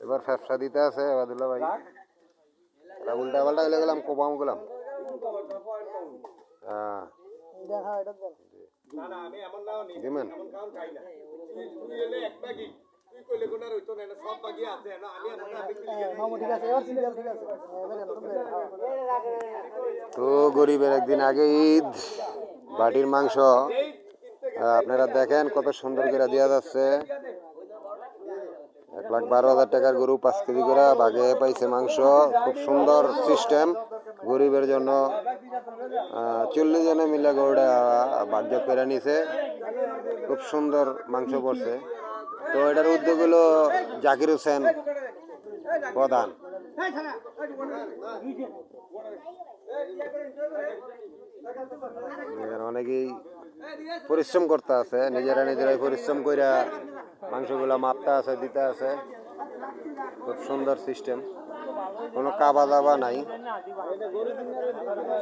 এবার ফ্যাপসা দিতে আছে আবাদুল্লাহ ভাই। উল্টা পাল্টা হয়ে গেলাম, কোপাম গেলাম। হ্যাঁ দিবেন। তো গরিবের একদিন আগে ঈদ, বাটির মাংস আপনারা দেখেন কত সুন্দর করে দেওয়া যাচ্ছে। 1,12,000 টাকার গরু 5 কেজি করে ভাগে পাইছে মাংস। খুব সুন্দর সিস্টেম গরিবের জন্য। 40 জনে মিলে গরুটা ভাগ্য করে নিছে। খুব সুন্দর মাংস পড়ছে। তো এটার উদ্যোগ হলো জাকির হোসেন প্রধান। অনেকেই পরিশ্রম করতে আছে, নিজেরাই পরিশ্রম করে মাংসগুলা মাপতে আছে, দিতে আছে। খুব সুন্দর সিস্টেম, কোনো কাবা দাবা নাই।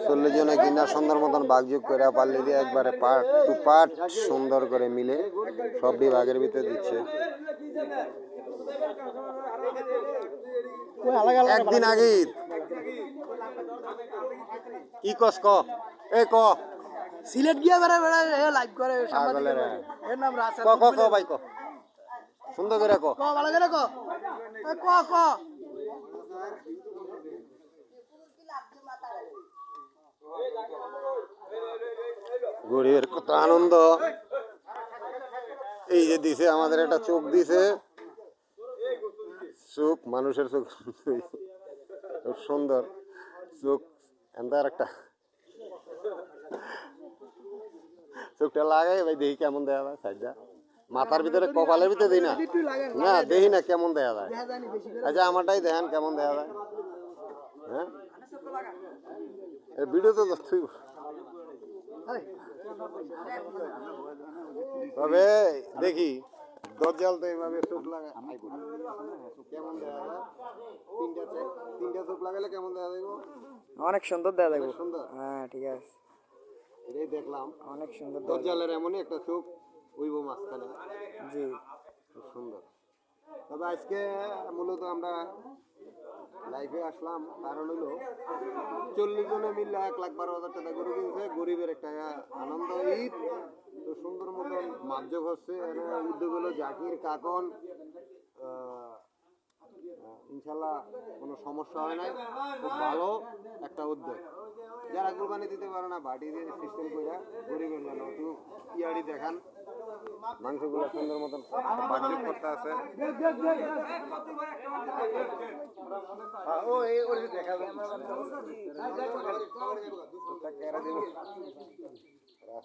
40 জনে কিনা সুন্দর মতন ভাগযোগ করে পাল্লি দিয়ে একবারে পার্ট টু পার্ট সুন্দর করে মিলে সব বিভাগের ভিতরে দিচ্ছে। একদিন আগে কি কস ক এ ক সিলেট গিয়া বেড়া বেড়া লাইভ করে সাংবাদিক এর নাম রাসেল ক ক ক ভাই ক সুন্দর করে ক ভালো করে ক ক গরিবের কত আনন্দ। এই যে দিছে আমাদের একটা চোখ দিছে, চোখ মানুষের চোখ খুব সুন্দর চোখ। এন্দার একটা চোখটা লাগাই ভাই, দেখি কেমন দেখা যায়। সাইডটা মাথার ভিতরে কপালের ভিতরে দিই না, না দেখি না কেমন দেখা যায়। আচ্ছা আমারটাই দেখেন কেমন দেখা যায়। হ্যাঁ ভিডিও তো তবে দেখি দরজাল তো এইভাবে চোখ লাগা কেমন দেখা যায়। তিনটা চোখ লাগালে কেমন দেখা যাবে? অনেক সুন্দর দেখা যাবে। সুন্দর, হ্যাঁ ঠিক আছে, এটাই দেখলাম। অনেক সুন্দর দরজালের এমনই একটা চোখ হইব মাঝখানে। জি খুব সুন্দর। তবে আজকে মূলত আমরা লাইভে আসলাম কারণ হলো 40 জনে মিললে 1,12,000 টাকা গরু কিনছে। গরিবের একটা আনন্দ ঈদ। তো সুন্দর মতন মাপযোগ হচ্ছে। উদ্যোগ হলো জাকির কাকন। ইনশাল্লাহ কোনো সমস্যা হয় নাই, খুব ভালো একটা উদ্যোগ। যারা কুরবানি দিতে পারে না বাটি দিয়ে সিস্টেম করে গরিবের জন্য একটু ইয়ারি দেখান। মাংসগুলো সুন্দর মতন বাটযোগ করতে আছে। দেখা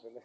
যাবে।